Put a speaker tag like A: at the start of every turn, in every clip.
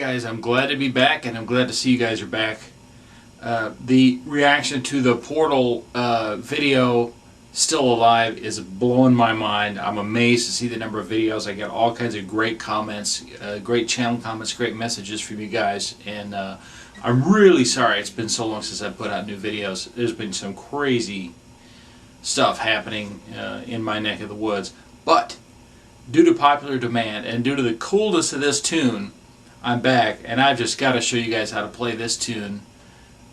A: guys, I'm glad to be back, and I'm glad to see you guys are back. The reaction to the Portal video, Still Alive, is blowing my mind. I'm amazed to see the number of videos. I get all kinds of great comments, great channel comments, great messages from you guys, and I'm really sorry it's been so long since I put out new videos. There's been some crazy stuff happening in my neck of the woods, but due to popular demand and due to the coolness of this tune, I'm back, and I've just got to show you guys how to play this tune.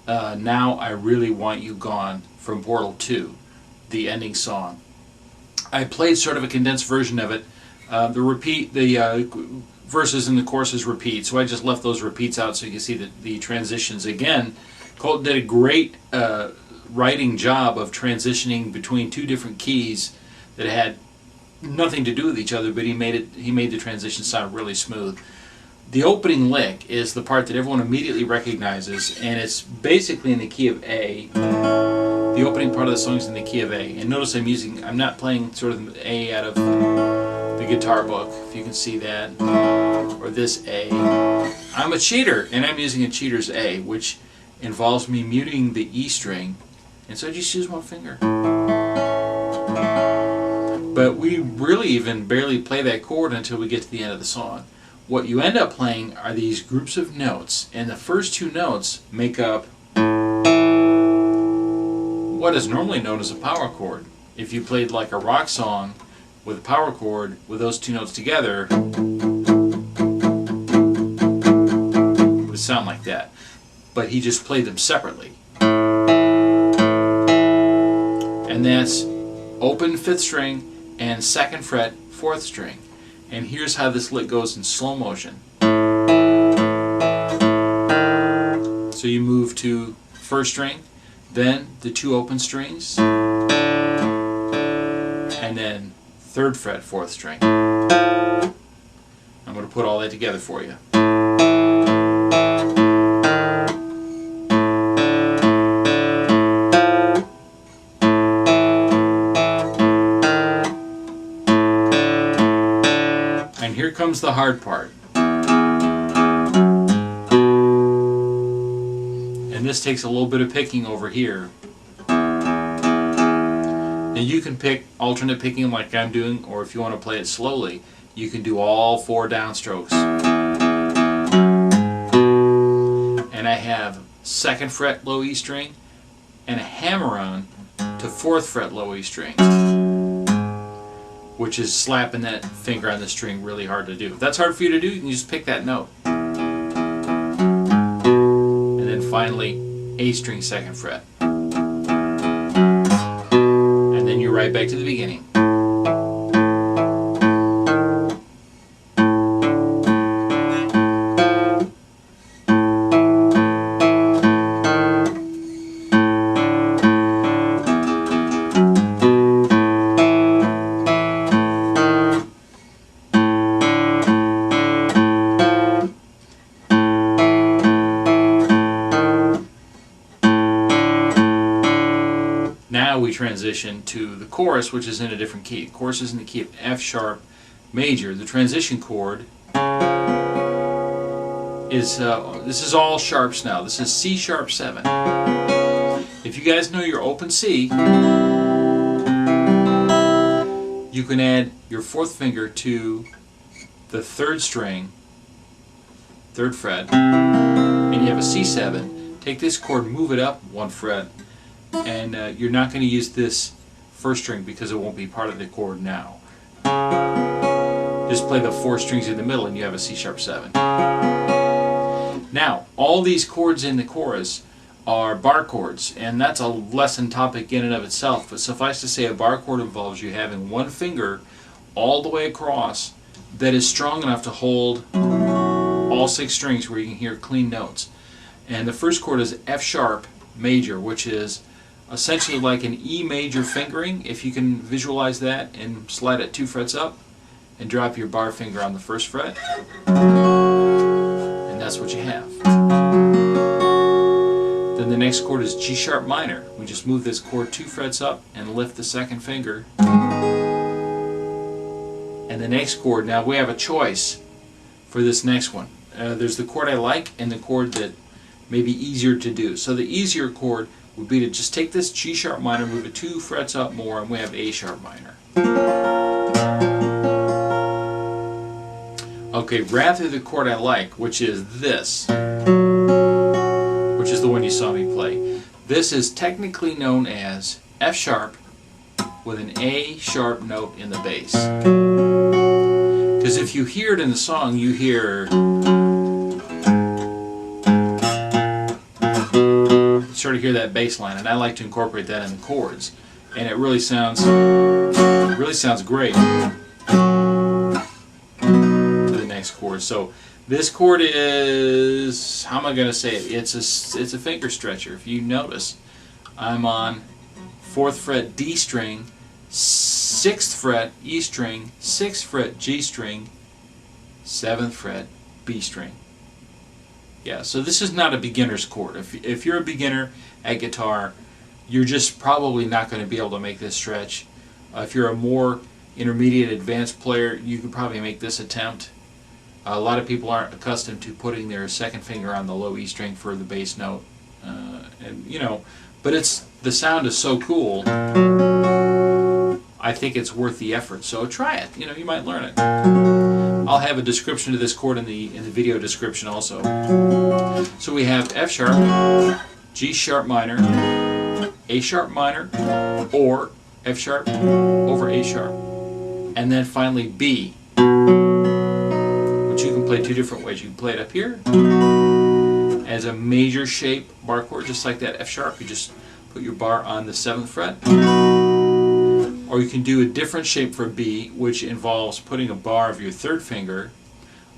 A: Now I Really Want You Gone from Portal 2, the ending song. I played sort of a condensed version of it. The verses and the choruses repeat, so I just left those repeats out so you can see the transitions. Again, Colton did a great writing job of transitioning between two different keys that had nothing to do with each other, but he made the transition sound really smooth. The opening lick is the part that everyone immediately recognizes, and it's basically in the key of A. The opening part of the song is in the key of A, and notice I'm not playing sort of A out of the guitar book, if you can see that, or this A. I'm a cheater, and I'm using a cheater's A, which involves me muting the E string, and so I just use one finger. But we really even barely play that chord until we get to the end of the song. What you end up playing are these groups of notes, and the first two notes make up what is normally known as a power chord. If you played like a rock song with a power chord with those two notes together, it would sound like that. But he just played them separately. And that's open 5th string and 2nd fret 4th string. And here's how this lick goes in slow motion. So you move to 1st string, then the 2 open strings, and then 3rd fret 4th string. I'm going to put all that together for you. And here comes the hard part. And this takes a little bit of picking over here. Now you can pick alternate picking like I'm doing, or if you want to play it slowly, you can do all 4 downstrokes. And I have 2nd fret low E string and a hammer-on to 4th fret low E string, which is slapping that finger on the string really hard to do. If that's hard for you to do, you can just pick that note. And then finally, A string 2nd fret. And then you're right back to the beginning. Now we transition to the chorus, which is in a different key. The chorus is in the key of F sharp major. The transition chord is, this is all sharps now. This is C sharp 7. If you guys know your open C, you can add your 4th finger to the 3rd string, 3rd fret, and you have a C7. Take this chord, move it up 1 fret, and you're not going to use this 1st string because it won't be part of the chord now. Just play the 4 strings in the middle and you have a C sharp 7. Now, all these chords in the chorus are bar chords, and that's a lesson topic in and of itself, but suffice to say a bar chord involves you having one finger all the way across that is strong enough to hold all 6 strings where you can hear clean notes. And the first chord is F sharp major, which is essentially like an E major fingering, if you can visualize that, and slide it 2 frets up and drop your bar finger on the 1st fret, and that's what you have. Then the next chord is G sharp minor. We just move this chord 2 frets up and lift the 2nd finger. And the next chord, now we have a choice for this next one. There's the chord I like and the chord that may be easier to do. So the easier chord would be to just take this G sharp minor, move it 2 frets up more, and we have A sharp minor. Okay, rather the chord I like, which is this, which is the one you saw me play. This is technically known as F sharp with an A sharp note in the bass. Because if you hear it in the song, you hear, sort of hear that bass line, and I like to incorporate that in the chords, and it really sounds great to the next chord. So this chord is, how am I going to say it? It's a finger stretcher. If you notice, I'm on 4th fret D string, 6th fret E string, 6th fret G string, 7th fret B string. Yeah, so this is not a beginner's chord. If you're a beginner at guitar, you're just probably not going to be able to make this stretch. If you're a more intermediate advanced player, you could probably make this attempt. A lot of people aren't accustomed to putting their second finger on the low E string for the bass note, and you know, but the sound is so cool. I think it's worth the effort. So try it. You know, you might learn it. I'll have a description of this chord in the video description also. So we have F sharp, G sharp minor, A sharp minor, or F sharp over A sharp, and then finally B, which you can play 2 different ways. You can play it up here as a major shape bar chord, just like that F sharp. You just put your bar on the 7th fret. Or you can do a different shape for B, which involves putting a bar of your 3rd finger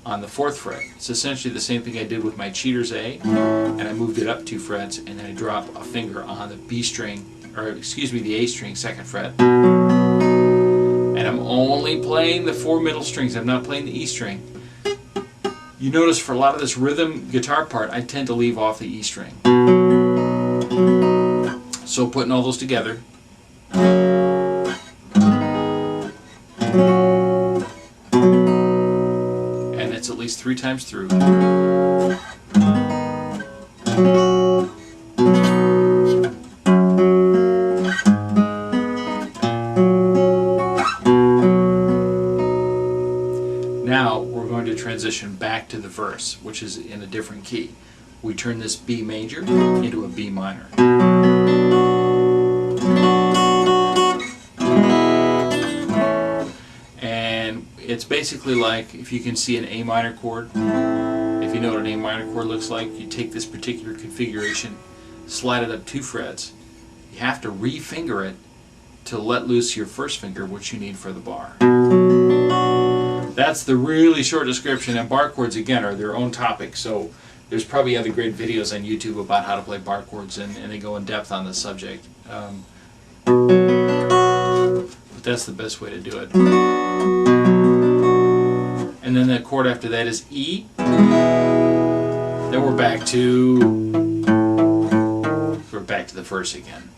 A: on the 4th fret. It's essentially the same thing I did with my Cheaters A, and I moved it up 2 frets, and then I drop a finger on the B string, or excuse me, the A string, 2nd fret. And I'm only playing the 4 middle strings. I'm not playing the E string. You notice for a lot of this rhythm guitar part, I tend to leave off the E string. So putting all those together, and it's at least 3 times through. Now we're going to transition back to the verse, which is in a different key. We turn this B major into a B minor. It's basically like, if you can see an A minor chord, if you know what an A minor chord looks like, you take this particular configuration, slide it up 2 frets. You have to re-finger it to let loose your 1st finger, which you need for the bar. That's the really short description, and bar chords, again, are their own topic, so there's probably other great videos on YouTube about how to play bar chords, and they go in depth on the subject. But that's the best way to do it. And then the chord after that is E. Then we're back to the verse again.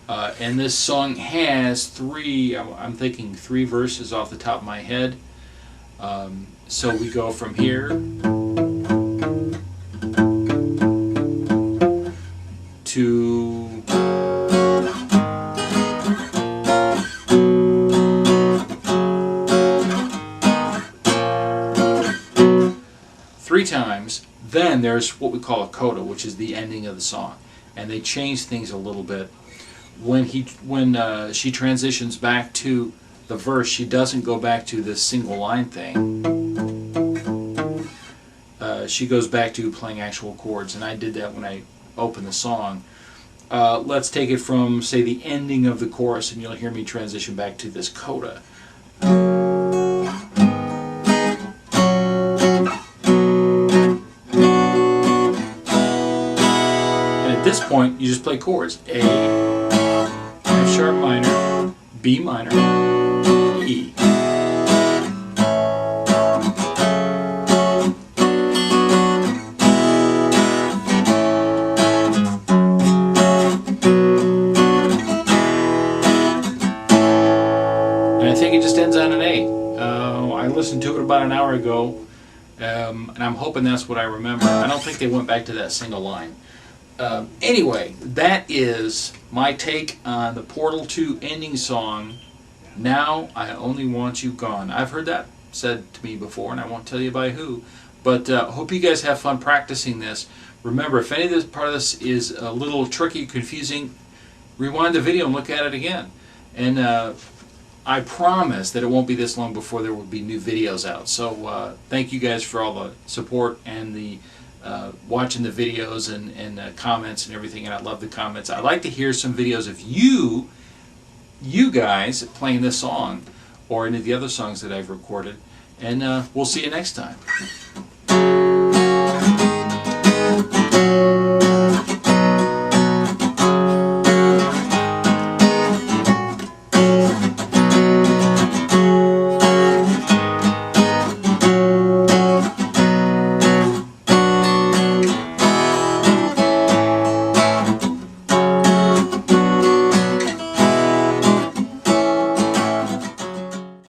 A: And this song has 3, I'm thinking 3 verses off the top of my head. So we go from here to 3 times. Then there's what we call a coda, which is the ending of the song, and they change things a little bit. When she transitions back to the verse, she doesn't go back to this single line thing. She goes back to playing actual chords, and I did that when I opened the song. Let's take it from, say, the ending of the chorus, and you'll hear me transition back to this coda. At this point, you just play chords: A, F sharp minor, B minor, E. And I think it just ends on an A. I listened to it about an hour ago. And I'm hoping that's what I remember. I don't think they went back to that single line. Anyway, that is my take on the Portal 2 ending song, Now I Only Want You Gone. I've heard that said to me before, and I won't tell you by who. But hope you guys have fun practicing this. Remember, if any of this part of this is a little tricky, confusing, rewind the video and look at it again. And I promise that it won't be this long before there will be new videos out. So thank you guys for all the support and the watching the videos and comments and everything. And I love the comments. I'd like to hear some videos of you guys playing this song or any of the other songs that I've recorded. And we'll see you next time.